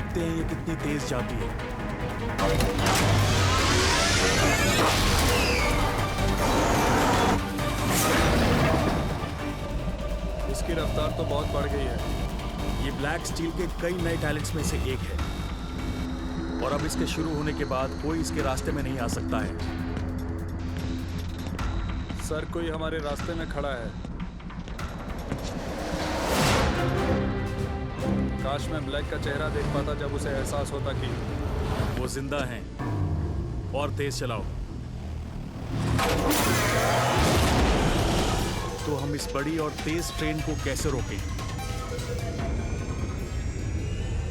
देखते हैं ये कितनी तेज जाती है। इसकी रफ्तार तो बहुत बढ़ गई है। ये ब्लैक स्टील के कई नए टैलेंट्स में से एक है और अब इसके शुरू होने के बाद कोई इसके रास्ते में नहीं आ सकता है। सर, कोई हमारे रास्ते में खड़ा है। काश मैं ब्लैक का चेहरा देख पाता जब उसे एहसास होता कि वो जिंदा हैं। और तेज चलाओ। तो हम इस बड़ी और तेज ट्रेन को कैसे रोकें?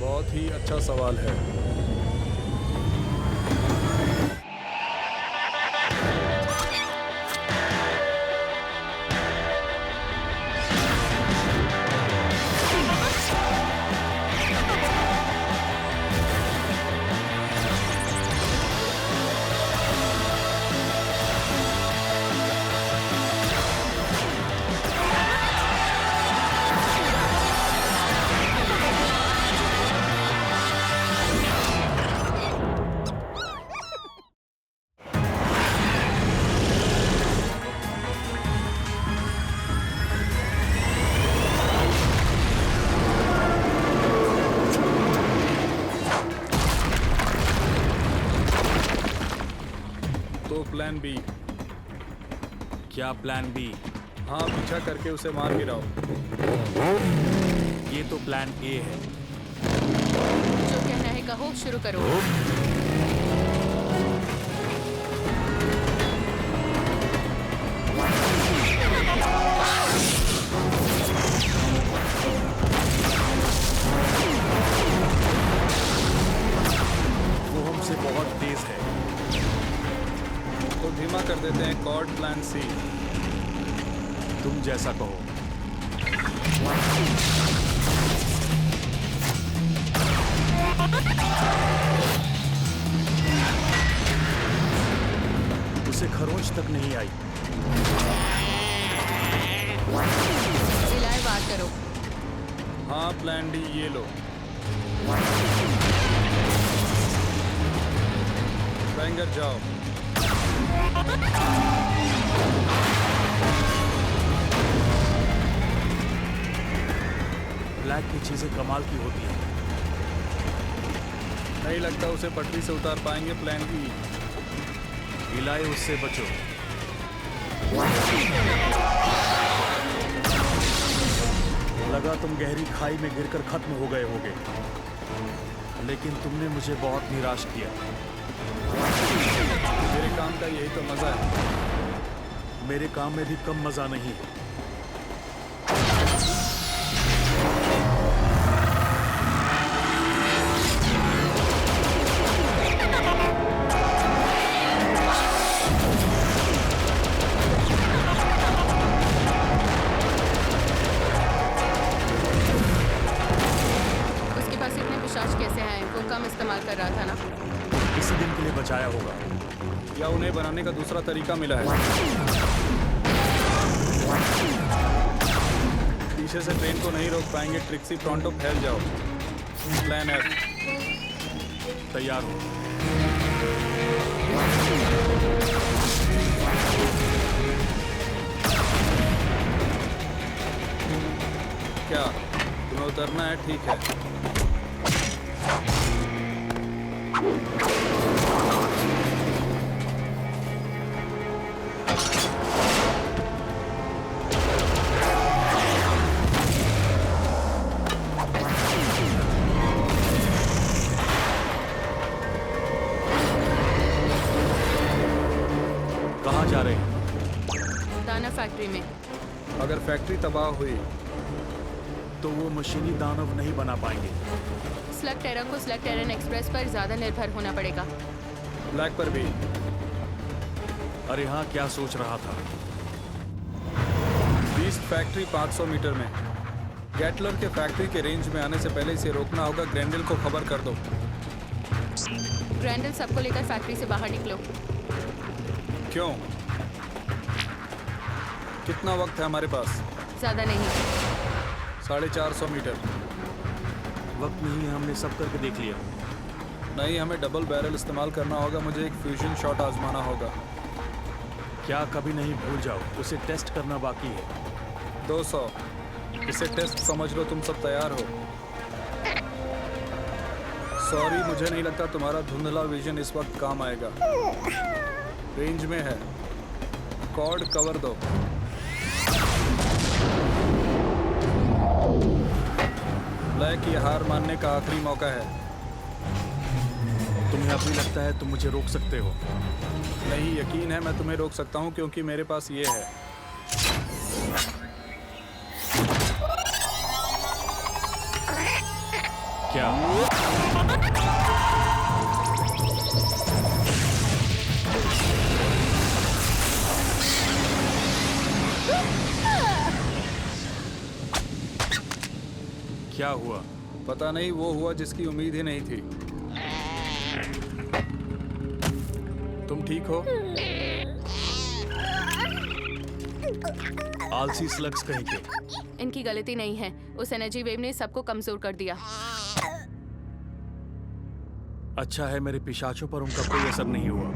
बहुत ही अच्छा सवाल है। Plan B. क्या प्लान बी? हाँ, पीछा करके उसे मार गिराओ। ये तो प्लान ए है। जो कहना है कहो, शुरू करो। वो हमसे बहुत तेज है। तो धीमा कर देते हैं कॉर्ड प्लान सी। तुम जैसा कहो। उसे खरोंच तक नहीं आई। इलाय वार करो। हाँ, प्लान डी, ये लो। बैंगर जाओ। ब्लैक की चीजें कमाल की होती हैं। नहीं लगता उसे पटरी से उतार पाएंगे प्लान बी। इलाय, उससे बचो। लगा तुम गहरी खाई में गिरकर खत्म हो गए होगे, लेकिन तुमने मुझे बहुत निराश किया। मेरे काम का यही तो मजा है। मेरे काम में भी कम मजा नहीं है। उसके पास इतने पिशाच कैसे आए? वो कम इस्तेमाल कर रहा था ना। किसी दिन के लिए बचाया होगा। या उन्हें बनाने का दूसरा तरीका मिला है। पीछे से ट्रेन को नहीं रोक पाएंगे। ट्रिक्सी, प्रोंटो फैल जाओ। Plan F. तैयार हो। क्या तुम्हें उतरना है? ठीक है। कहाँ जा रहे हैं? दाना फैक्ट्री में। अगर फैक्ट्री तबाह हुई तो वो मशीनी दानव नहीं बना पाएंगे। स्लग टेरन को स्लग टेरन एक्सप्रेस पर ज्यादा निर्भर होना पड़ेगा। ब्लैक पर भी। अरे हाँ, क्या सोच रहा था? बीस्ट फैक्ट्री 500 मीटर में। गैटलर के फैक्ट्री के रेंज में आने से पहले इसे रोकना होगा। ग्रैंडल को खबर कर दो। ग्रैंडल सबको लेकर फैक्ट्री से बाहर निकलो। क्यों? कितना वक्त है हमारे पास? ज्यादा नहीं। 450 मीटर। वक्त नहीं है, हमने सब करके देख लिया। नहीं, हमें डबल बैरल इस्तेमाल करना होगा। मुझे एक फ्यूजन शॉट आजमाना होगा। क्या कभी नहीं भूल जाओ, उसे टेस्ट करना बाकी है। 200। इसे टेस्ट समझ लो। तुम सब तैयार हो? सॉरी, मुझे नहीं लगता तुम्हारा धुंधला विजन इस वक्त काम आएगा। रेंज में है। कॉर्ड कवर दो। ब्लैक, ये हार मानने का आखिरी मौका है। तुम्हें अभी लगता है तुम मुझे रोक सकते हो? नहीं, यकीन है मैं तुम्हें रोक सकता हूँ क्योंकि मेरे पास ये है। क्या? क्या हुआ? पता नहीं, वो हुआ जिसकी उम्मीद ही नहीं थी। तुम ठीक हो? आलसी स्लग्स कहीं के। इनकी गलती नहीं है, उस एनर्जी वेव ने सबको कमजोर कर दिया। अच्छा है मेरे पिशाचों पर उनका कोई असर नहीं हुआ।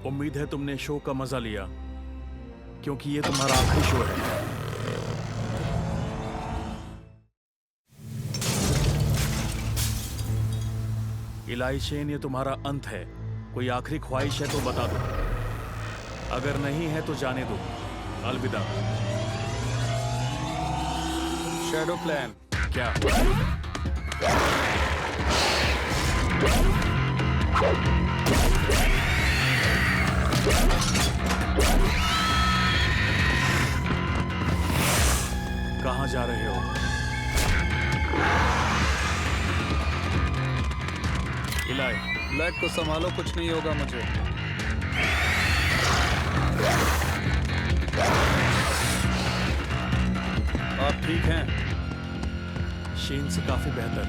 उम्मीद है तुमने शो का मजा लिया, क्योंकि ये तुम्हारा आखिरी शो है। इलाई शेन, ये तुम्हारा अंत है। कोई आखिरी ख्वाहिश है तो बता दो, अगर नहीं है तो जाने दो। अलविदा। Shadow plan. क्या? कहाँ जा रहे हो? इलाई। ब्लैक को संभालो, कुछ नहीं होगा मुझे। आप ठीक हैं? शेन से काफी बेहतर।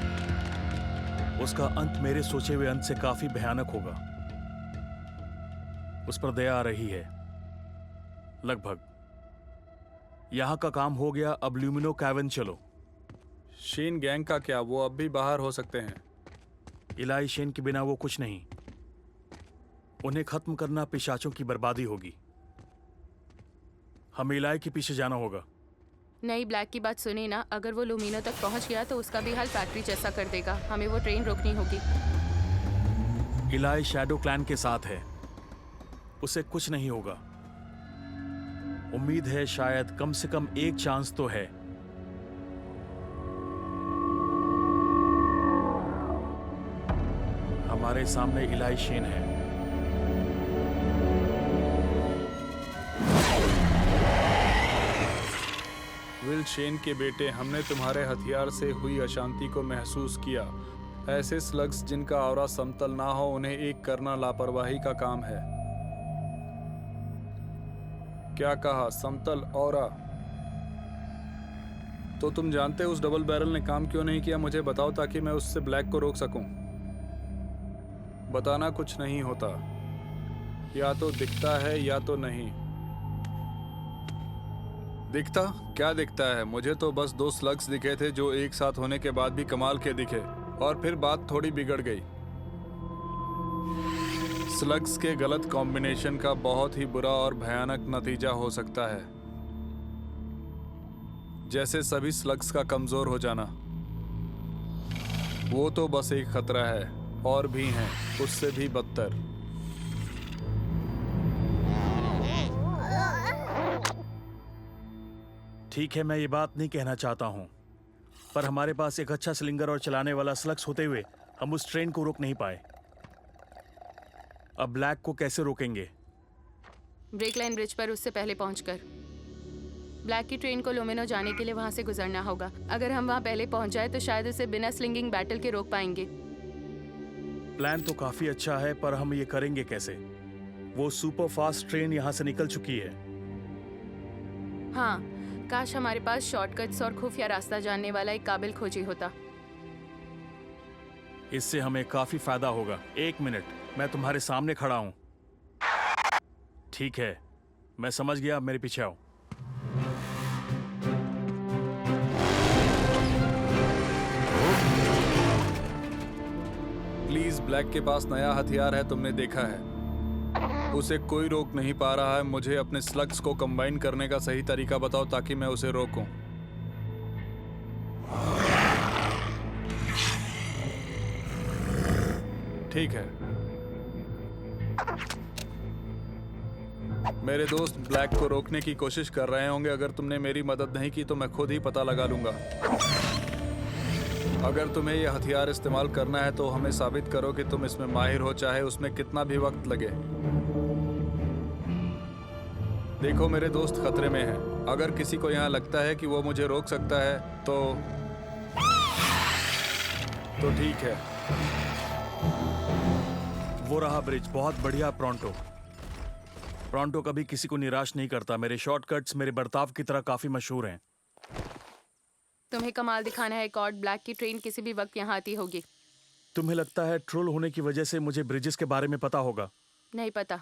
उसका अंत मेरे सोचे हुए अंत से काफी भयानक होगा। उस पर दया आ रही है। लगभग। यहां का काम हो गया, अब ल्यूमिनो कैवन चलो। शेन गैंग का क्या? वो अब भी बाहर हो सकते हैं। इलाई शेन के बिना वो कुछ नहीं। उन्हें खत्म करना पिशाचों की बर्बादी होगी। हमें इलाई के पीछे जाना होगा। नहीं, ब्लैक की बात सुनी ना, अगर वो लुमिनो तक पहुंच गया तो उसका भी हाल फैक्ट्री जैसा कर देगा। हमें वो ट्रेन रोकनी होगी। इलाई शैडो क्लैन के साथ है, उसे कुछ नहीं होगा। उम्मीद है, शायद कम से कम एक चांस तो है। हमारे सामने इलाई शेन है। विल शेन के बेटे, हमने तुम्हारे हथियार से हुई अशांति को महसूस किया। ऐसे स्लग्स जिनका ऑरा समतल ना हो, उन्हें एक करना लापरवाही का काम है। क्या कहा? समतल ऑरा? तो तुम जानते हो उस डबल बैरल ने काम क्यों नहीं किया? मुझे बताओ ताकि मैं उससे ब्लैक को रोक सकूं। बताना कुछ नहीं होता, या तो दिखता है या तो नहीं दिखता। क्या दिखता है? मुझे तो बस 2 स्लग्स दिखे थे जो एक साथ होने के बाद भी कमाल के दिखे, और फिर बात थोड़ी बिगड़ गई। स्लग्स के गलत कॉम्बिनेशन का बहुत ही बुरा और भयानक नतीजा हो सकता है, जैसे सभी स्लग्स का कमजोर हो जाना। वो तो बस एक खतरा है, और भी हैं उससे भी बदतर। ठीक है, मैं ये बात नहीं कहना चाहता हूं, पर हमारे पास एक अच्छा स्लिंगर और चलाने वाला स्लग्स होते हुए हम उस ट्रेन को रोक नहीं पाए। अब ब्लैक को कैसे रोकेंगे? ब्रेक लाइन ब्रिज पर उससे पहले पहुंचकर। ब्लैक की ट्रेन को लुमिनो जाने के लिए वहां से गुजरना होगा। अगर हम वहां पहले पहुंच जाए तो शायद उसे बिना स्लिंगिंग बैटल के रोक पाएंगे। प्लान तो काफी अच्छा है, पर हम ये करेंगे कैसे? वो सुपर फास्ट ट्रेन यहाँ से निकल चुकी है। हाँ, काश हमारे पास शॉर्टकट्स और खुफिया रास्ता जानने वाला एक काबिल खोजी होता। इससे हमें काफी फायदा होगा। 1 मिनट, मैं तुम्हारे सामने खड़ा हूं। ठीक है, मैं समझ गया, मेरे पीछे आओ। प्लीज, ब्लैक के पास नया हथियार है, तुमने देखा है। उसे कोई रोक नहीं पा रहा है। मुझे अपने स्लग्स को कंबाइन करने का सही तरीका बताओ ताकि मैं उसे रोकूं। ठीक है। मेरे दोस्त ब्लैक को रोकने की कोशिश कर रहे होंगे। अगर तुमने मेरी मदद नहीं की तो मैं खुद ही पता लगा लूंगा। अगर तुम्हें यह हथियार इस्तेमाल करना है तो हमें साबित करो कि तुम इसमें माहिर हो, चाहे उसमें कितना भी वक्त लगे। देखो, मेरे दोस्त खतरे में हैं। अगर किसी को यहाँ लगता है कि वो मुझे रोक सकता है तो ठीक है। वो रहा ब्रिज। बहुत बढ़िया प्रोंटो। प्रोंटो कभी किसी को निराश नहीं करता। मेरे शॉर्टकट्स मेरे बर्ताव की तरह काफी मशहूर हैं। तुम्हें कमाल दिखाना है कॉर्ड। ब्लैक की ट्रेन किसी भी वक्त यहाँ आती होगी। तुम्हें लगता है ट्रोल होने की वजह से मुझे ब्रिजेस के बारे में पता होगा? नहीं पता।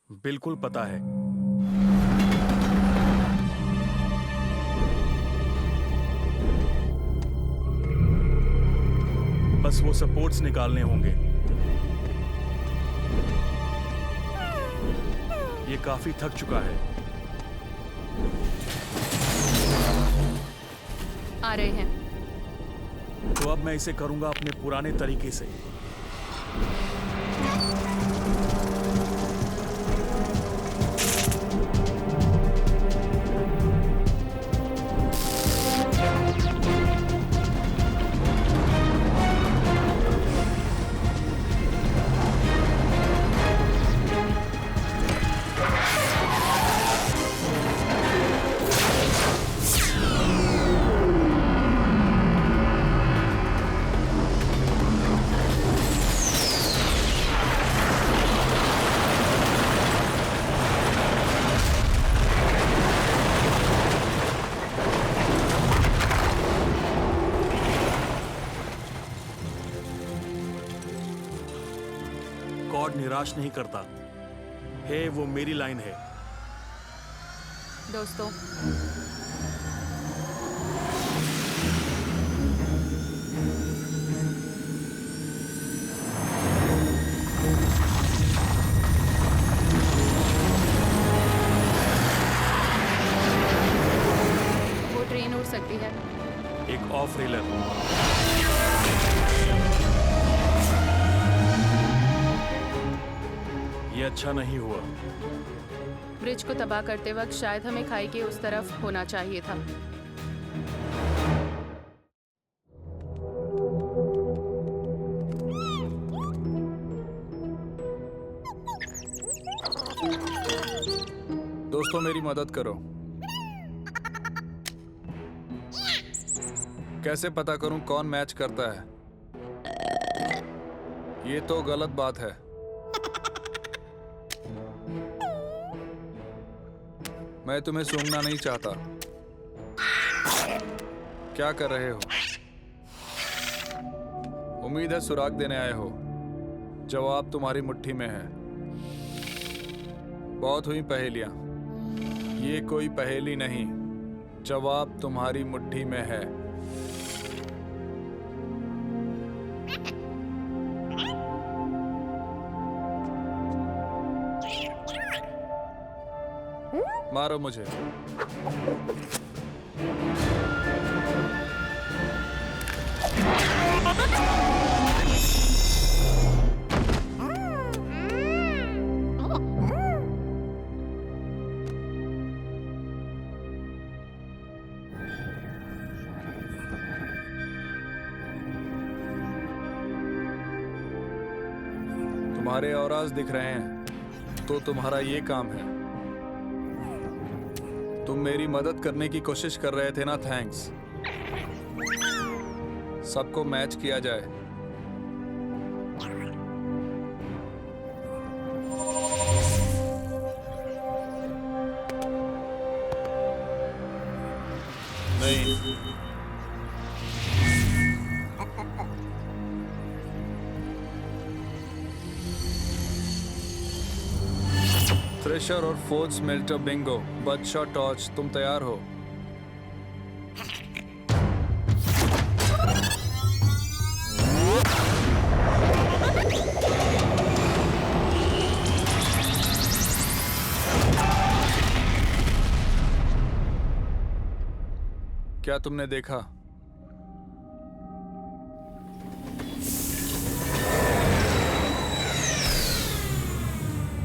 बिल्कुल पता है। बस वो सपोर्ट्स निकालने होंगे। ये काफी थक चुका है। आ रहे हैं। तो अब मैं इसे करूंगा अपने पुराने तरीके से। कॉर्ड निराश नहीं करता है। वो मेरी लाइन है। दोस्तों, वो ट्रेन उड़ सकती है। एक ऑफ रेलर। ये अच्छा नहीं हुआ। ब्रिज को तबाह करते वक्त शायद हमें खाई के उस तरफ होना चाहिए था। दोस्तों, मेरी मदद करो। कैसे पता करूं कौन मैच करता है? ये तो गलत बात है। मैं तुम्हें सूंघना नहीं चाहता। क्या कर रहे हो? उम्मीद है सुराग देने आए हो। जवाब तुम्हारी मुट्ठी में है। बहुत हुई पहेलियां। ये कोई पहेली नहीं। जवाब तुम्हारी मुट्ठी में है। मारो मुझे। तुम्हारे औराज दिख रहे हैं तो तुम्हारा ये काम है। तुम मेरी मदद करने की कोशिश कर रहे थे ना, थैंक्स। सबको मैच किया जाए। नहीं, थ्रेशर और फोर्थ स्मेल्टर बिंगो, बदशाह टॉर्च, तुम तैयार हो? क्या तुमने देखा?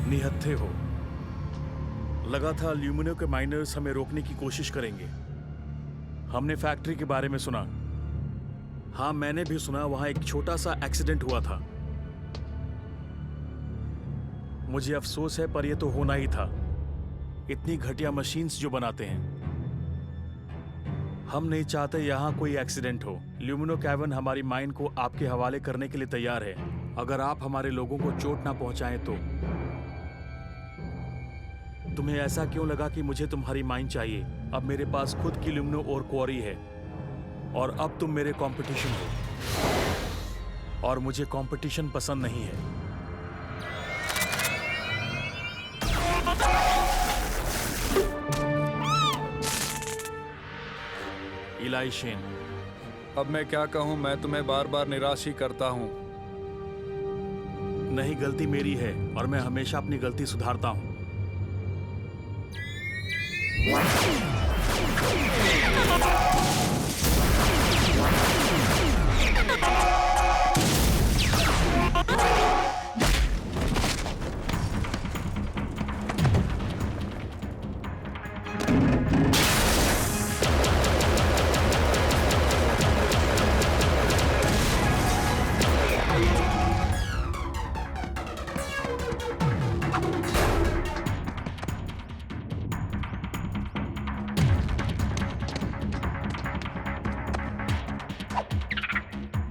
निहत्थे हो। लगा था ल्यूमिनो के माइनर्स हमें रोकने की कोशिश करेंगे। हमने फैक्ट्री के बारे में सुना। हाँ, मैंने भी सुना वहां एक छोटा सा एक्सीडेंट हुआ था। मुझे अफसोस है, पर यह तो होना ही था। इतनी घटिया मशीन्स जो बनाते हैं। हम नहीं चाहते यहां कोई एक्सीडेंट हो। ल्यूमिनो कैवन हमारी माइन को आपके हवाले करने के लिए तैयार है, अगर आप हमारे लोगों को चोट ना पहुंचाएं तो। तुम्हें ऐसा क्यों लगा कि मुझे तुम्हारी माइन चाहिए? अब मेरे पास खुद की ल्यूमिनो और क्वारी है, और अब तुम मेरे कंपटीशन हो, और मुझे कंपटीशन पसंद नहीं है। इलाई शेन, अब मैं क्या कहूं? मैं तुम्हें बार बार निराश ही करता हूं। नहीं, गलती मेरी है और मैं हमेशा अपनी गलती सुधारता हूं।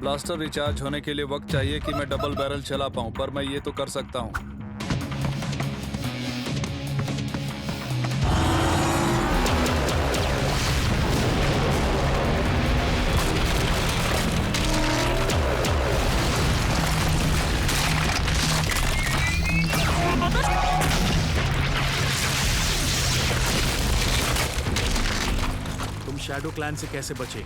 ब्लास्टर रिचार्ज होने के लिए वक्त चाहिए कि मैं डबल बैरल चला पाऊं, पर मैं ये तो कर सकता हूं। तुम शैडो क्लैन से कैसे बचे?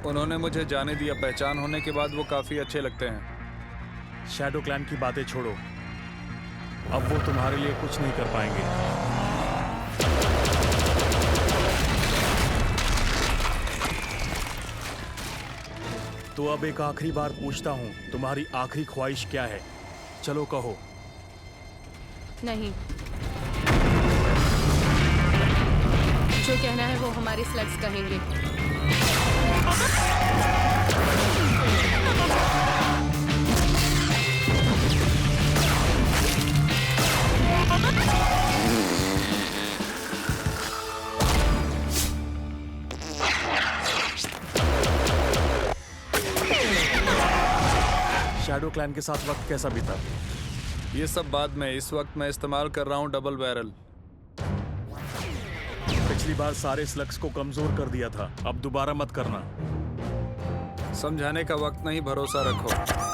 उन्होंने मुझे जाने दिया। पहचान होने के बाद वो काफी अच्छे लगते हैं। शैडो क्लैन की बातें छोड़ो, अब वो तुम्हारे लिए कुछ नहीं कर पाएंगे। तो अब एक आखिरी बार पूछता हूं, तुम्हारी आखिरी ख्वाहिश क्या है? चलो कहो। नहीं, जो कहना है वो हमारे स्लग्स कहेंगे। शैडो क्लैन के साथ वक्त कैसा बीता? ये सब बाद में। इस वक्त मैं इस्तेमाल कर रहा हूं डबल बैरल। पिछली बार सारे स्लग्स को कमजोर कर दिया था, अब दोबारा मत करना। समझाने का वक्त नहीं, भरोसा रखो।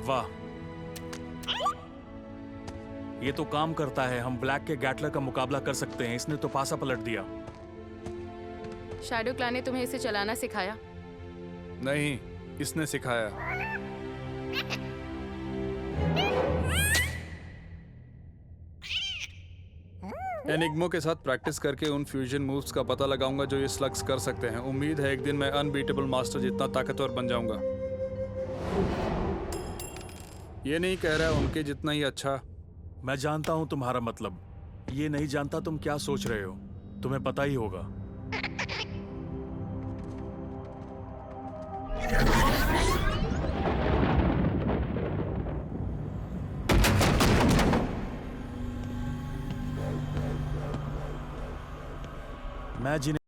वाह, ये तो काम करता है। हम ब्लैक के गैटलर का मुकाबला कर सकते हैं। इसने तो पासा पलट दिया। शैडो क्लैन ने तुम्हें इसे चलाना सिखाया? नहीं, इसने सिखाया। एनिग्मो के साथ प्रैक्टिस करके उन फ्यूजन मूव्स का पता लगाऊंगा जो ये स्लग्स कर सकते हैं। उम्मीद है एक दिन मैं अनबीटेबल मास्टर जितना ताकतवर बन जाऊंगा। ये नहीं कह रहा उनके जितना ही अच्छा। मैं जानता हूं तुम्हारा मतलब। ये नहीं जानता तुम क्या सोच रहे हो, तुम्हें पता ही होगा। मैं जिन्हें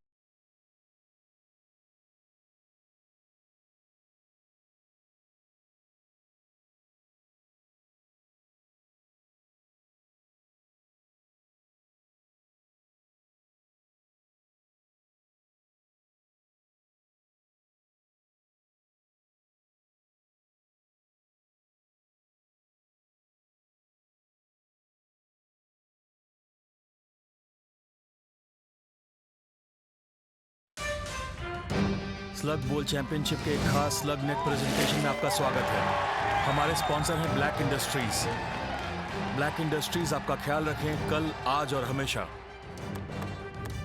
स्लग बोल चैंपियनशिप के एक खास स्लग नेट प्रेजेंटेशन में आपका स्वागत है। हमारे स्पॉन्सर हैं ब्लैक इंडस्ट्रीज। ब्लैक इंडस्ट्रीज आपका ख्याल रखें कल, आज और हमेशा।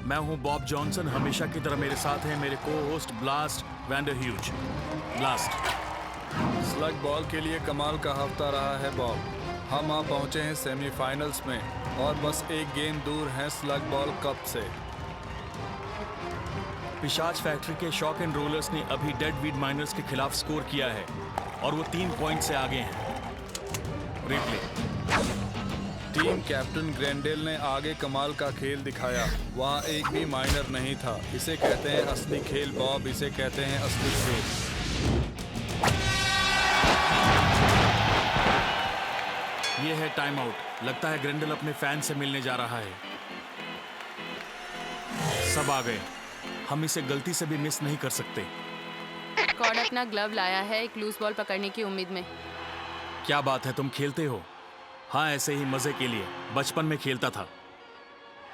मैं हूं बॉब जॉनसन। हमेशा की तरह मेरे साथ हैं मेरे को host Blast Vanderhuge. Blast. Slug ball के लिए कमाल का हफ्ता रहा है बॉब। हम आ पहुंचे हैं सेमीफाइनल्स में और बस एक गेम दूर हैं स्लग बॉल कप से। पिशाच फैक्ट्री के शॉक एंड रोलर्स ने अभी डेड वीड माइनर्स के खिलाफ स्कोर किया है और वो 3 पॉइंट से आगे हैं। रिप्ले। टीम कैप्टन ग्रेंडेल ने आगे कमाल का खेल दिखाया। वहाँ एक भी माइनर नहीं था। इसे कहते हैं असली खेल बॉब, इसे कहते हैं असली खेल। ये है टाइम आउट। लगता है ग्रेंडेल अपने फैन से मिलने जा रहा है। सब आ गए। हम इसे गलती से भी मिस नहीं कर सकते। कॉड अपना ग्लव लाया है एक लूज बॉल पकड़ने की उम्मीद में। क्या बात है, तुम खेलते हो? हाँ, ऐसे ही मजे के लिए। बचपन में खेलता था।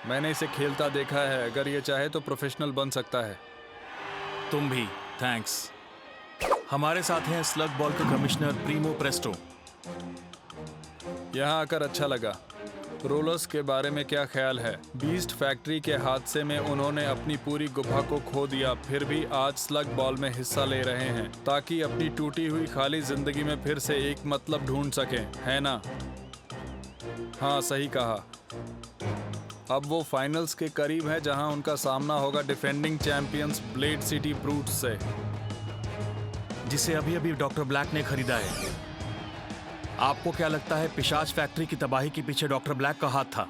मैंने इसे खेलता देखा है। अगर ये चाहे तो प्रोफेशनल बन सकता है। तुम भी। थैंक्स। हमारे साथ हैं स्लग बॉल के कमिश्नर प्रीमो प्रेस्टो। यहाँ आकर अच्छा लगा। रोलर्स के बारे में क्या ख्याल है? बीस्ट फैक्ट्री के हादसे में उन्होंने अपनी पूरी गुफा को खो दिया, फिर भी आज स्लग बॉल में हिस्सा ले रहे हैं ताकि अपनी टूटी हुई खाली जिंदगी में फिर से एक मतलब ढूंढ सकें, है ना? हाँ, सही कहा। अब वो फाइनल्स के करीब है जहां उनका सामना होगा डिफेंडिंग चैंपियंस ब्लेड सिटी ब्रूट्स से, जिसे अभी अभी डॉक्टर ब्लैक ने खरीदा है। आपको क्या लगता है पिशाच फैक्ट्री की तबाही के पीछे डॉक्टर ब्लैक का हाथ था?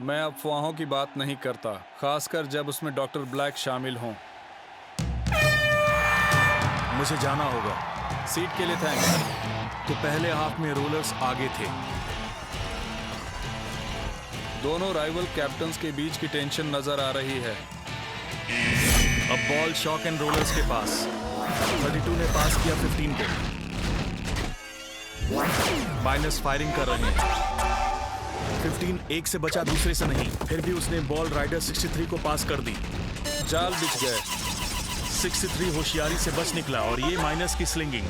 मैं अफवाहों की बात नहीं करता, खासकर जब उसमें डॉक्टर ब्लैक शामिल हों। मुझे जाना होगा। सीट के लिए थैंक्स। तो पहले हाफ में रोलर्स आगे थे। दोनों राइवल कैप्टन्स के बीच की टेंशन नजर आ रही है। अब बॉल शॉक एंड रोलर्स के पास। 32 ने पास किया 15 को। माइनस फायरिंग कर रहे हैं। 15 एक से बचा, दूसरे से नहीं। फिर भी उसने बॉल राइडर 63 को पास कर दी। जाल बिछ गए। 63 होशियारी से बच निकला और ये माइनस की स्लिंगिंग।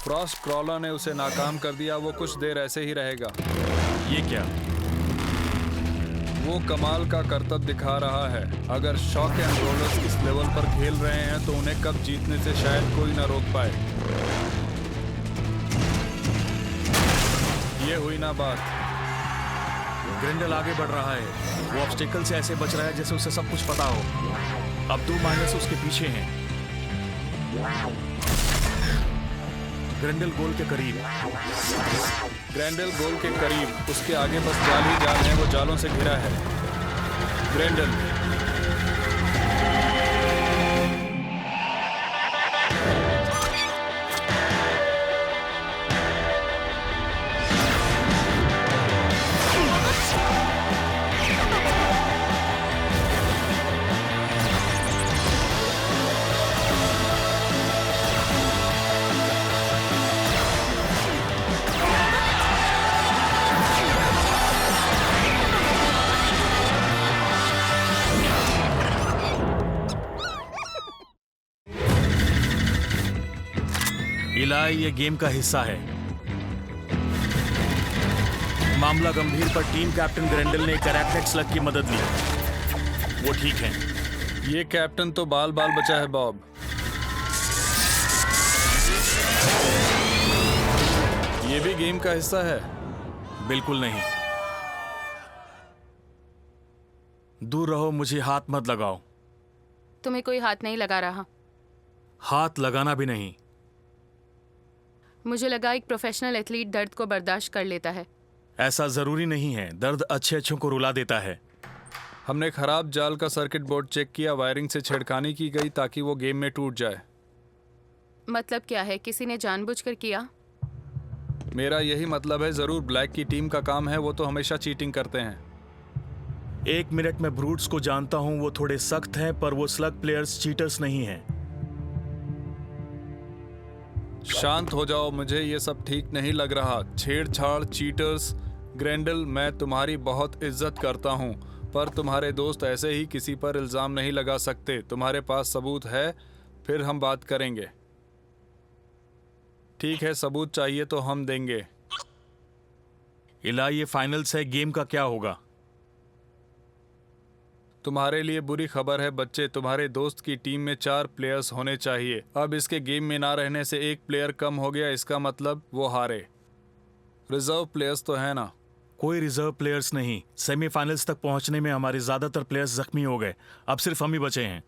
फ्रॉस्ट क्रॉलर ने उसे नाकाम कर दिया। वो कुछ देर ऐसे ही रहेगा। ये क्या? वो कमाल का करतब दिखा रहा है। अगर शॉक एंड रोलर्स इस लेवल पर खेल रहे हैं तो उन्हें कब जीतने से शायद कोई ना रोक पाए। ये हुई ना बात। ग्रेंडल आगे बढ़ रहा है। वो ऑब्स्टिकल से ऐसे बच रहा है जैसे उसे सब कुछ पता हो। अब 2 माइनस उसके पीछे हैं। ग्रेंडल गोल के करीब। ग्रेंडल गोल के करीब। उसके आगे बस जाल ही जाल है। वो जालों से घिरा है। ग्रेंडल इलाय, ये गेम का हिस्सा है। मामला गंभीर पर टीम कैप्टन ग्रेंडल ने कैरेक्टर स्लग की मदद ली। वो ठीक है। ये कैप्टन तो बाल बाल बचा है बॉब। ये भी गेम का हिस्सा है? बिल्कुल नहीं। दूर रहो, मुझे हाथ मत लगाओ। तुम्हें कोई हाथ नहीं लगा रहा। हाथ लगाना भी नहीं। मुझे लगा एक प्रोफेशनल एथलीट दर्द को बर्दाश्त कर लेता है। ऐसा जरूरी नहीं है। दर्द अच्छे अच्छों को रुला देता है। हमने खराब जाल का सर्किट बोर्ड चेक किया, वायरिंग से छेड़खानी की गई ताकि वो गेम में टूट जाए। मतलब क्या है? किसी ने जानबूझकर किया? मेरा यही मतलब है। जरूर ब्लैक की टीम का काम है, वो तो हमेशा चीटिंग करते हैं। 1 मिनट में ब्रूट्स को जानता हूं। वो थोड़े सख्त हैं, पर वो स्लग प्लेयर्स चीटर्स नहीं हैं। शांत हो जाओ, मुझे ये सब ठीक नहीं लग रहा। छेड़छाड़, चीटर्स। ग्रेंडल, मैं तुम्हारी बहुत इज्जत करता हूँ, पर तुम्हारे दोस्त ऐसे ही किसी पर इल्ज़ाम नहीं लगा सकते। तुम्हारे पास सबूत है? फिर हम बात करेंगे। ठीक है, सबूत चाहिए तो हम देंगे। इलाय, ये फाइनल्स है। गेम का क्या होगा? तुम्हारे लिए बुरी खबर है बच्चे, तुम्हारे दोस्त की टीम में 4 प्लेयर्स होने चाहिए। अब इसके गेम में ना रहने से 1 प्लेयर कम हो गया, इसका मतलब वो हारे। रिजर्व प्लेयर्स तो है ना? कोई रिजर्व प्लेयर्स नहीं। सेमीफाइनल्स तक पहुंचने में हमारे ज्यादातर प्लेयर्स जख्मी हो गए। अब सिर्फ हम ही बचे हैं।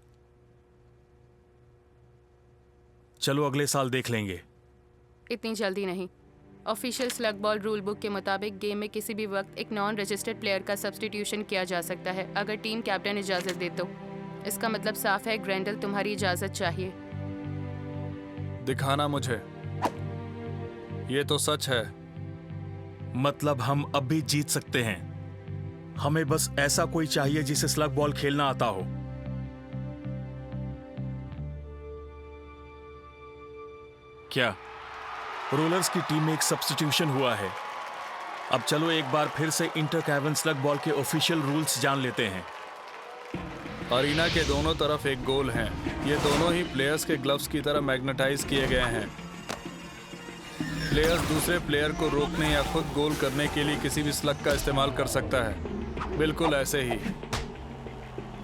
चलो अगले साल देख लेंगे। इतनी जल्दी नहीं। Official slug ball rule book के मुताबिक गेम में किसी भी वक्त एक नॉन रजिस्टर्ड प्लेयर का सब्स्टिट्यूशन किया जा सकता है, अगर टीम कैप्टन इजाजत दे तो। इसका मतलब साफ है, ग्रेंडल, तुम्हारी इजाजत चाहिए। दिखाना मुझे। ये तो सच है। मतलब हम अब भी जीत सकते हैं। हमें बस ऐसा कोई चाहिए जिसे स्लग बॉल खेलना आता हो। क्या रोलर्स की टीम में एक सब्स्टिट्यूशन हुआ है? अब चलो एक बार फिर से इंटर कैवन स्लग बॉल के ऑफिशियल रूल्स जान लेते हैं। अरीना के दोनों तरफ एक गोल है। ये दोनों ही प्लेयर्स के ग्लव्स की तरह मैग्नेटाइज किए गए हैं। प्लेयर्स दूसरे प्लेयर को रोकने या खुद गोल करने के लिए किसी भी स्लग का इस्तेमाल कर सकता है। बिल्कुल ऐसे ही।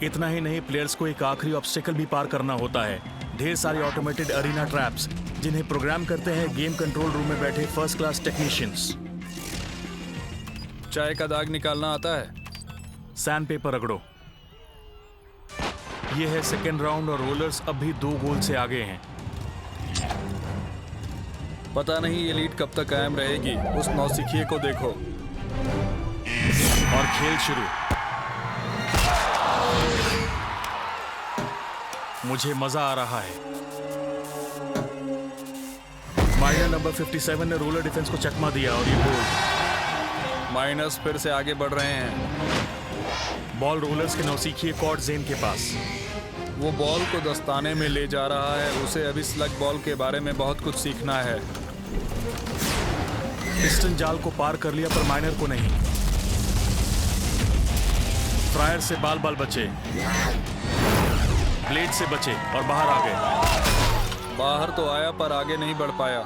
इतना ही नहीं, प्लेयर्स को एक आखिरी ऑब्स्टिकल भी पार करना होता है। ढेर सारे ऑटोमेटेड अरीना ट्रैप्स, जिन्हें प्रोग्राम करते हैं गेम कंट्रोल रूम में बैठे फर्स्ट क्लास टेक्नीशियंस। चाय का दाग निकालना आता है? सैंड पेपर रगड़ो। ये है सेकेंड राउंड और रोलर्स अब भी 2 गोल से आगे हैं। पता नहीं ये लीड कब तक कायम रहेगी। उस नौसिखिए को देखो। और खेल शुरू। मुझे मजा आ रहा है। माइनर नंबर 57 ने रोलर डिफेंस को चकमा दिया और ये गोल। माइनर्स फिर से आगे बढ़ रहे हैं। बॉल रोलर्स के नौसिखिए कॉर्ड जेन के पास। वो बॉल को दस्ताने में ले जा रहा है। उसे अभी स्लग बॉल के बारे में बहुत कुछ सीखना है। पिस्टन जाल को पार कर लिया, पर माइनर को नहीं। फ्रायर से बाल बाल बचे, ब्लेड से बचे और बाहर आ गए। बाहर तो आया पर आगे नहीं बढ़ पाया।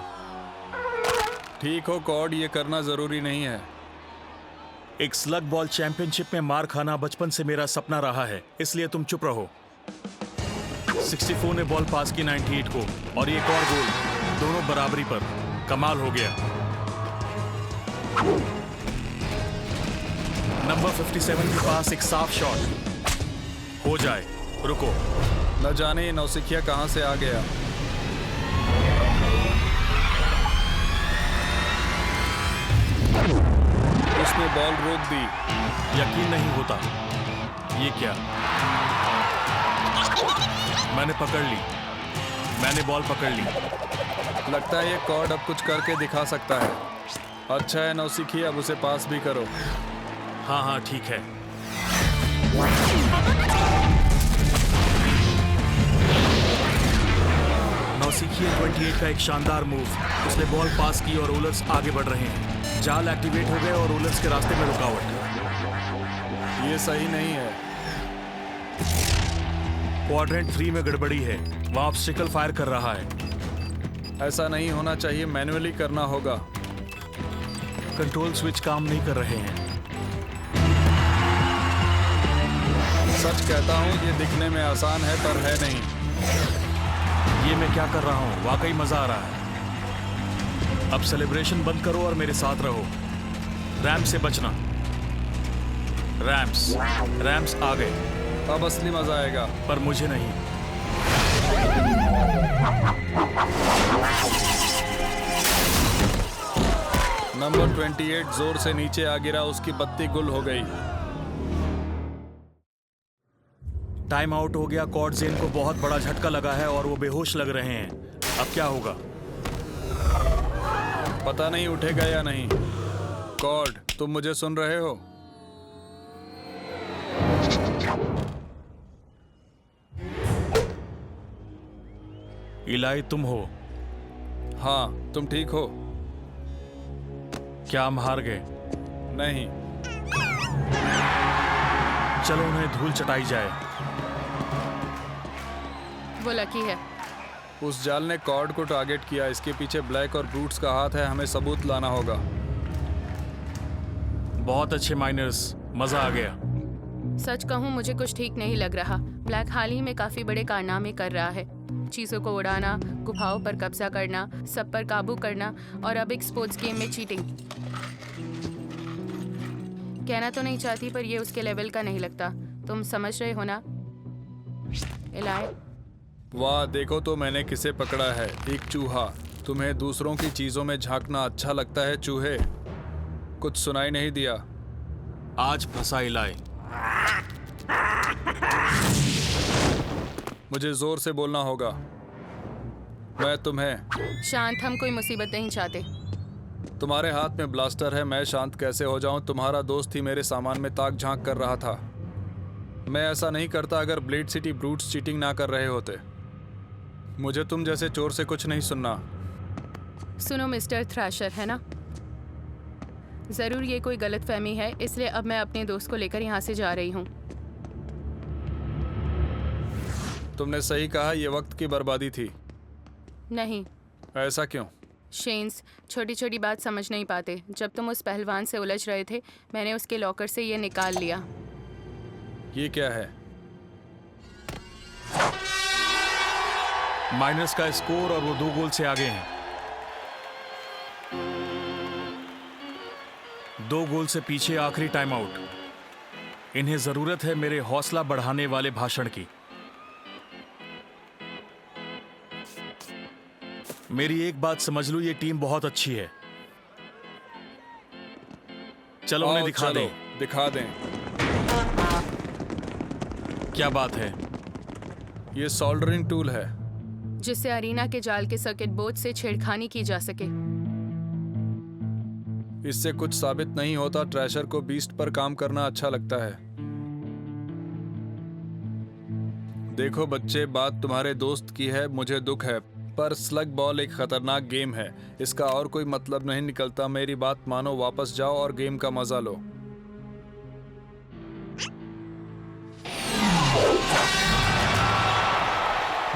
ठीक हो कॉर्ड, ये करना जरूरी नहीं है। एक स्लग बॉल चैंपियनशिप में मार खाना बचपन से मेरा सपना रहा है, इसलिए तुम चुप रहो। 64 ने बॉल पास की 98 को, और एक और गोल। दोनों बराबरी पर। कमाल हो गया। नंबर 57 के पास एक साफ शॉट। हो जाए। रुको। न जाने ये नौसिखिया कहां से आ गया। उसने बॉल रोक दी। यकीन नहीं होता। ये क्या? मैंने पकड़ ली। मैंने बॉल पकड़ ली। लगता है ये कॉर्ड अब कुछ करके दिखा सकता है। अच्छा है नौसिखिया, अब उसे पास भी करो। हाँ हाँ ठीक है। नौसिखिया 28 का एक शानदार मूव। उसने बॉल पास की और रोलर्स आगे बढ़ रहे हैं। जाल एक्टिवेट हो गए और रोलर्स के रास्ते में रुकावट। ये सही नहीं है। क्वाड्रेंट 3 में गड़बड़ी है। वहां ऑब्स्टिकल फायर कर रहा है। ऐसा नहीं होना चाहिए, मैन्युअली करना होगा। कंट्रोल स्विच काम नहीं कर रहे हैं। सच कहता हूँ, ये दिखने में आसान है पर है नहीं। ये मैं क्या कर रहा हूँ? वाकई मजा आ रहा है। अब सेलिब्रेशन बंद करो और मेरे साथ रहो। रैम्प से बचना। रैम्प्स आ गए। अब असली मजा आएगा। पर मुझे नहीं। नंबर 28 जोर से नीचे आ गिरा, उसकी बत्ती गुल हो गई। टाइम आउट हो गया। कॉर्ड जेन को बहुत बड़ा झटका लगा है और वो बेहोश लग रहे हैं। अब क्या होगा? पता नहीं उठेगा या नहीं। कॉर्ड, तुम मुझे सुन रहे हो? इलाई, तुम हो? हाँ, तुम ठीक हो? क्या हम हार गए? नहीं। चलो उन्हें धूल चटाई जाए। वो लकी है। उस जाल ने कॉर्ड को टारगेट किया। इसके पीछे ब्लैक और ब्रूट्स का हाथ है। हमें सबूत लाना होगा। बहुत अच्छे माइनर्स, मजा आ गया। सच कहूँ मुझे कुछ ठीक नहीं लग रहा। ब्लैक हाल ही में काफी बड़े कारनामे कर रहा है। चीजों को उड़ाना, गुफाओं पर कब्जा करना, सब पर काबू करना और अब एक स्पोर्ट्स गेम में चीटिंग। कहना तो नहीं चाहती पर ये उसके लेवल का नहीं लगता। तुम समझ रहे हो ना इलाई? वाह, देखो तो मैंने किसे पकड़ा है। एक चूहा। तुम्हें दूसरों की चीजों में झांकना अच्छा लगता है चूहे? कुछ सुनाई नहीं दिया। आज फंसा इलाई। मुझे जोर से बोलना होगा। मैं तुम्हें। शांत, हम कोई मुसीबत नहीं चाहते। तुम्हारे हाथ में ब्लास्टर है, मैं शांत कैसे हो जाऊं? तुम्हारा दोस्त ही मेरे सामान में ताक झांक कर रहा था। मैं ऐसा नहीं करता अगर ब्लेड सिटी ब्रूट्स चीटिंग ना कर रहे होते। मुझे तुम जैसे चोर से कुछ नहीं सुनना। सुनो मिस्टर थ्रैशर, है ना? जरूर ये कोई गलतफहमी है, इसलिए अब मैं अपने दोस्त को लेकर यहाँ से जा रही हूँ। तुमने सही कहा, ये वक्त की बर्बादी थी। नहीं। ऐसा क्यों? शेन्स, छोटी छोटी बात समझ नहीं पाते। जब तुम उस पहलवान से उलझ रहे थे, मैंने उसके लॉकर से ये निकाल लिया। ये क्या है? माइनस का स्कोर और वो 2 गोल से आगे हैं। 2 गोल से पीछे आखिरी टाइम आउट। इन्हें जरूरत है मेरे हौसला बढ़ाने वाले भाषण की। मेरी एक बात समझ लो, ये टीम बहुत अच्छी है। चलो उन्हें दिखा दें। दिखा दें। क्या बात है? ये सोल्डरिंग टूल है जिससे अरीना के जाल के सर्किट बोर्ड से छेड़खानी की जा सके। इससे कुछ साबित नहीं होता। ट्रैशर को बीस्ट पर काम करना अच्छा लगता है। देखो बच्चे, बात तुम्हारे दोस्त की है, मुझे दुख है, पर स्लग बॉल एक खतरनाक गेम है। इसका और कोई मतलब नहीं निकलता। मेरी बात मानो, वापस जाओ और गेम का मजा लो।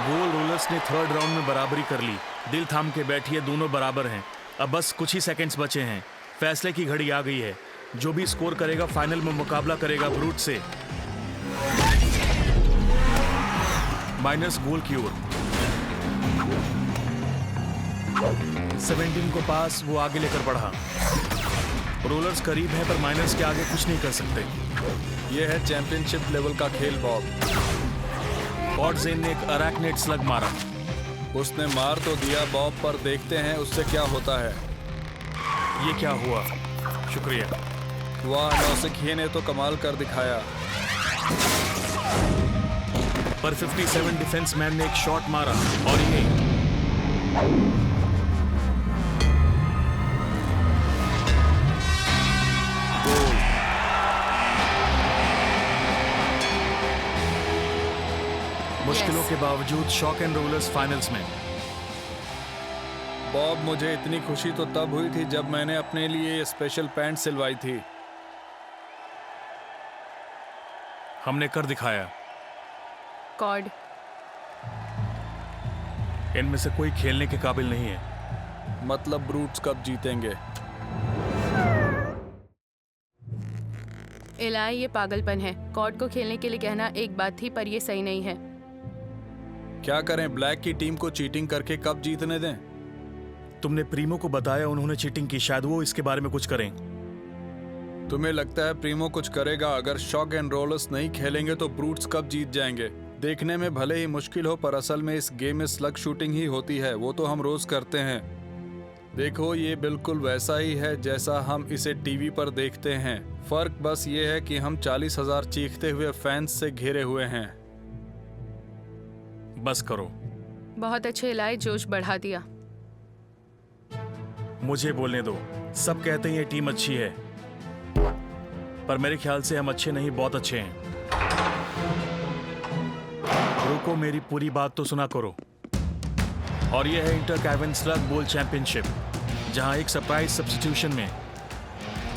गोल रोलर्स ने 3rd राउंड में बराबरी कर ली। दिल थाम के बैठिए, दोनों बराबर हैं। अब बस कुछ ही सेकंड्स बचे हैं। फैसले की घड़ी आ गई है। जो भी स्कोर करेगा फाइनल में मुकाबला करेगा ब्रूट से। माइनस गोल की ओर। 17 को पास, वो आगे लेकर बढ़ा। रोलर्स करीब है पर माइनस के आगे कुछ नहीं कर सकते। यह है चैंपियनशिप लेवल का खेल बॉब। कॉर्ड जेन ने एक अरैक्नेड स्लग मारा। उसने मार तो दिया बॉब, पर देखते हैं उससे क्या होता है। ये क्या हुआ? शुक्रिया। वाह, नौसिखिए ने तो कमाल कर दिखाया। पर 57 डिफेंस मैन ने एक शॉट मारा और ये गोल। मुश्किलों के बावजूद शॉक एंड रोलर्स फाइनल्स में। बॉब, मुझे इतनी खुशी तो तब हुई थी जब मैंने अपने लिए ये स्पेशल पैंट सिलवाई थी। हमने कर दिखाया। कॉर्ड, इनमें से कोई खेलने के काबिल नहीं है। मतलब ब्रूट्स कब जीतेंगे? इलाई, ये पागलपन है। कॉर्ड को खेलने के लिए कहना एक बात थी, पर ये सही नहीं है। क्या करें? ब्लैक की टीम को चीटिंग करके कब जीतने दें? तुमने प्रीमो को बताया उन्होंने चीटिंग की, शायद वो इसके बारे में कुछ करें। तुम्हें लगता है प्रीमो कुछ करेगा? अगर शॉक एंड रोलर्स नहीं खेलेंगे तो ब्रूट्स कब जीत जाएंगे? देखने में भले ही मुश्किल हो, पर असल में इस गेम में स्लग शूटिंग ही होती है। वो तो हम रोज करते हैं। देखो, ये बिल्कुल वैसा ही है जैसा हम इसे टीवी पर देखते हैं। फर्क बस ये है कि हम 40,000 चीखते हुए फैंस से घिरे हुए हैं। बस करो। बहुत अच्छे इलाई, जोश बढ़ा दिया। मुझे बोलने दो। सब कहते हैं ये टीम अच्छी है, पर मेरे ख्याल से हम अच्छे नहीं, बहुत अच्छे हैं। रुको, मेरी पूरी बात तो सुना करो। और यह है inter cabin slug ball championship, जहां एक सरप्राइज सब्स्टिट्यूशन में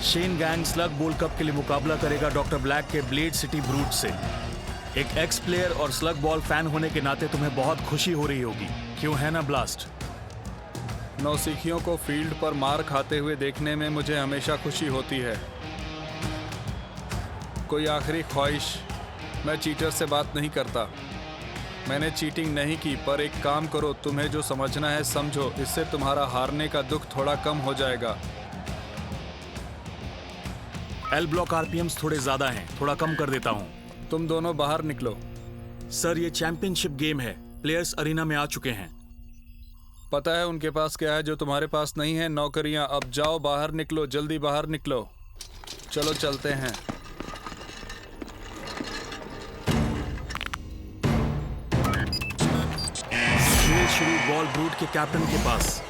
Shane gang slug ball cup के लिए मुकाबला करेगा डॉक्टर ब्लैक के ब्लेड सिटी ब्रूट से। एक एक्स प्लेयर और स्लग बॉल फैन होने के नाते तुम्हें बहुत खुशी हो रही होगी, क्यों है ना ब्लास्ट? नौसिखियों को फील्ड पर मार खाते हुए देखने में मुझे हमेशा खुशी होती है। कोई आखिरी ख्वाहिश? मैं चीटर से बात नहीं करता। मैंने चीटिंग नहीं की, पर एक काम करो, तुम्हें जो समझना है समझो। इससे तुम्हारा हारने का दुख थोड़ा कम हो जाएगा। एल ब्लॉक आरपीएम्स थोड़े ज्यादा हैं, थोड़ा कम कर देता हूं। तुम दोनों बाहर निकलो। सर, ये चैंपियनशिप गेम है। प्लेयर्स अरीना में आ चुके हैं। पता है उनके पास क्या है जो तुम्हारे पास नहीं है? नौकरियां। अब जाओ, बाहर निकलो, जल्दी बाहर निकलो। चलो चलते हैं। शुरू बॉल ब्रूट के कैप्टन के पास।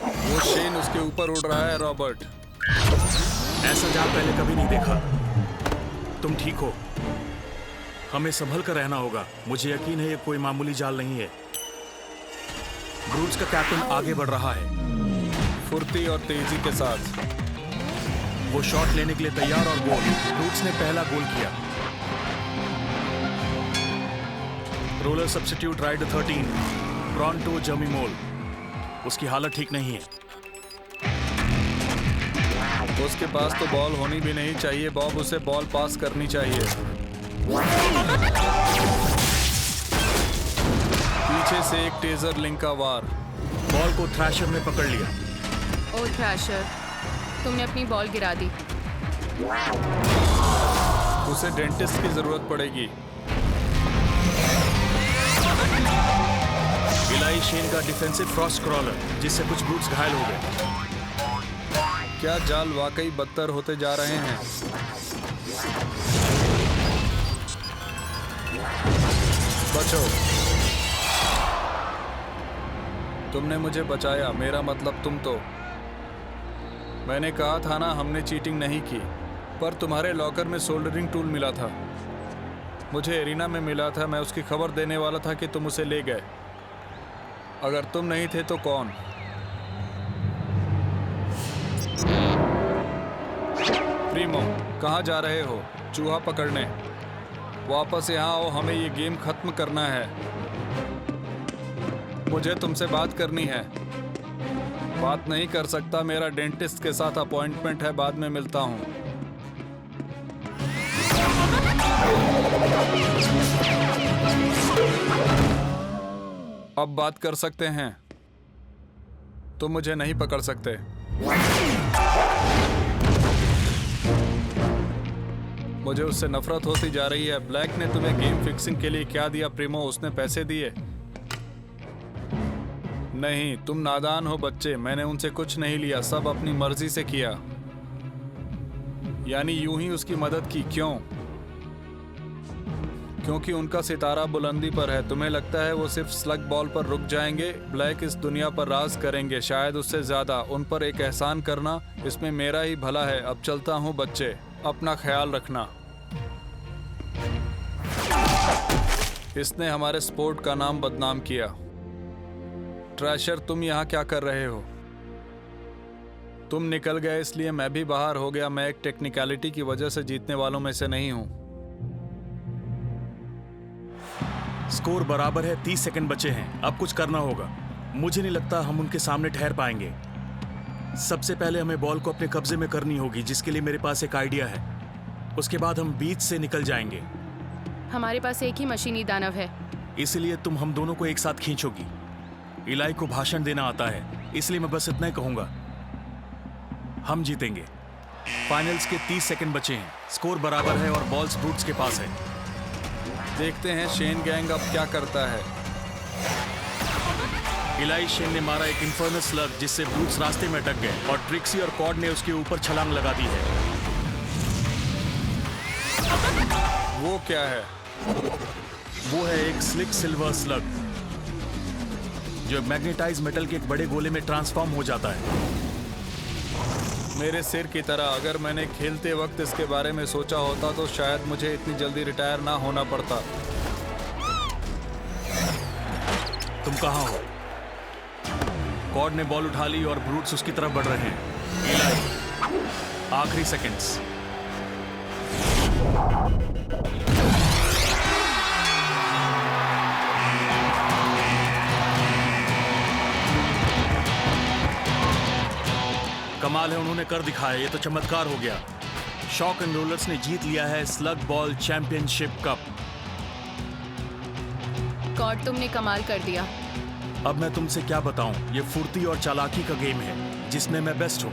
वो शेन उसके ऊपर उड़ रहा है। रॉबर्ट, ऐसा जाल पहले कभी नहीं देखा। तुम ठीक हो? हमें संभल कर रहना होगा। मुझे यकीन है ये कोई मामूली जाल नहीं है। ब्रूट्स का कैप्टन आगे बढ़ रहा है फुर्ती और तेजी के साथ। वो शॉट लेने के लिए तैयार और गोल। ब्रूट्स ने पहला गोल किया। रोलर सब्स्टिट्यूट राइडर 13 ब्रॉन्टो जमीमोल, उसकी हालत ठीक नहीं है। उसके पास तो बॉल होनी भी नहीं चाहिए। बॉब, उसे बॉल पास करनी चाहिए। पीछे से एक टेजर लिंक का वार। बॉल को थ्रैशर ने पकड़ लिया। ओ थ्रैशर, तुमने अपनी बॉल गिरा दी। उसे डेंटिस्ट की जरूरत पड़ेगी। इलाई शेन का डिफेंसिव क्रॉस क्रॉलर, जिससे कुछ ब्रूट्स घायल हो गए। क्या जाल वाकई बदतर होते जा रहे हैं? बचो। तुमने मुझे बचाया, मेरा मतलब तुम तो। मैंने कहा था ना, हमने चीटिंग नहीं की। पर तुम्हारे लॉकर में सोल्डरिंग टूल मिला था। मुझे एरिना में मिला था। मैं उसकी खबर देने वाला था कि तुम उसे ले गए। अगर तुम नहीं थे तो कौन? प्रीमो, कहाँ जा रहे हो? चूहा पकड़ने। वापस यहाँ आओ, हमें ये गेम खत्म करना है। मुझे तुमसे बात करनी है। बात नहीं कर सकता, मेरा डेंटिस्ट के साथ अपॉइंटमेंट है। बाद में मिलता हूँ। अब बात कर सकते हैं। तुम मुझे नहीं पकड़ सकते। मुझे उससे नफरत होती जा रही है। ब्लैक ने तुम्हें गेम फिक्सिंग के लिए क्या दिया प्रीमो? उसने पैसे दिए? नहीं, तुम नादान हो बच्चे। मैंने उनसे कुछ नहीं लिया, सब अपनी मर्जी से किया। यानी यूं ही उसकी मदद की। क्यों? क्योंकि उनका सितारा बुलंदी पर है। तुम्हें लगता है वो सिर्फ स्लग बॉल पर रुक जाएंगे? ब्लैक इस दुनिया पर राज करेंगे, शायद उससे ज्यादा। उन पर एक एहसान करना, इसमें मेरा ही भला है। अब चलता हूँ बच्चे, अपना ख्याल रखना। इसने हमारे स्पोर्ट का नाम बदनाम किया। ट्रैशर, तुम यहाँ क्या कर रहे हो? तुम निकल गए इसलिए मैं भी बाहर हो गया। मैं एक टेक्निकलिटी की वजह से जीतने वालों में से नहीं हूँ। स्कोर बराबर है, 30 सेकंड बचे हैं। अब कुछ करना होगा। मुझे नहीं लगता हम उनके सामने ठहर पाएंगे। सबसे पहले हमें बॉल को अपने कब्जे में करनी होगी, जिसके लिए मेरे पास एक आइडिया है। उसके बाद हम बीच से निकल जाएंगे। हमारे पास एक ही मशीनी दानव है। इसलिए तुम हम दोनों को एक साथ खींचोगी। इलाई को भाषण देना आता है, इसलिए मैं बस इतना ही कहूंगा, हम जीतेंगे। फाइनल्स के 30 सेकंड बचे हैं, स्कोर बराबर है और बॉल्स ब्रूट्स के पास है। देखते हैं शेन गैंग अब क्या करता है। इलाई शेन ने मारा एक इन्फर्नस स्लग, जिससे ब्रूट्स रास्ते में अटक गए और ट्रिक्सी और कॉड ने उसके ऊपर छलांग लगा दी है। वो क्या है? वो है एक स्लिक सिल्वर स्लग, जो मैग्नेटाइज मेटल के एक बड़े गोले में ट्रांसफॉर्म हो जाता है। मेरे सिर की तरह। अगर मैंने खेलते वक्त इसके बारे में सोचा होता तो शायद मुझे इतनी जल्दी रिटायर ना होना पड़ता। तुम कहाँ हो? कॉड ने बॉल उठा ली और ब्रूट्स उसकी तरफ बढ़ रहे हैं। इलाई, आखिरी सेकंड्स। कमाल है, उन्होंने कर दिखाया। ये तो चमत्कार हो गया। शॉक एंड रोलर्स ने जीत लिया है स्लग बॉल चैंपियनशिप कप। कॉड, तुमने कमाल कर दिया। अब मैं तुमसे क्या बताऊं, ये फुर्ती और चालाकी का गेम है जिसमें मैं बेस्ट हूं।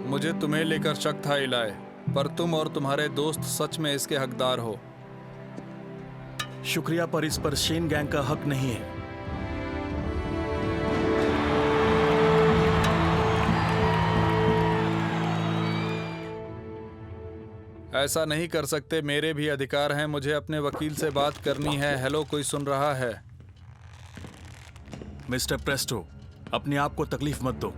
मुझे तुम्हें लेकर शक था इलाई, पर तुम और तुम्हारे दोस्त सच में इसके हकदार हो। शुक्रिया, पर इस पर शेन गैंग का हक नहीं है। ऐसा नहीं कर सकते, मेरे भी अधिकार हैं। मुझे अपने वकील से बात करनी है। हेलो, कोई सुन रहा है? मिस्टर प्रेस्टो, अपने आप को तकलीफ मत दो।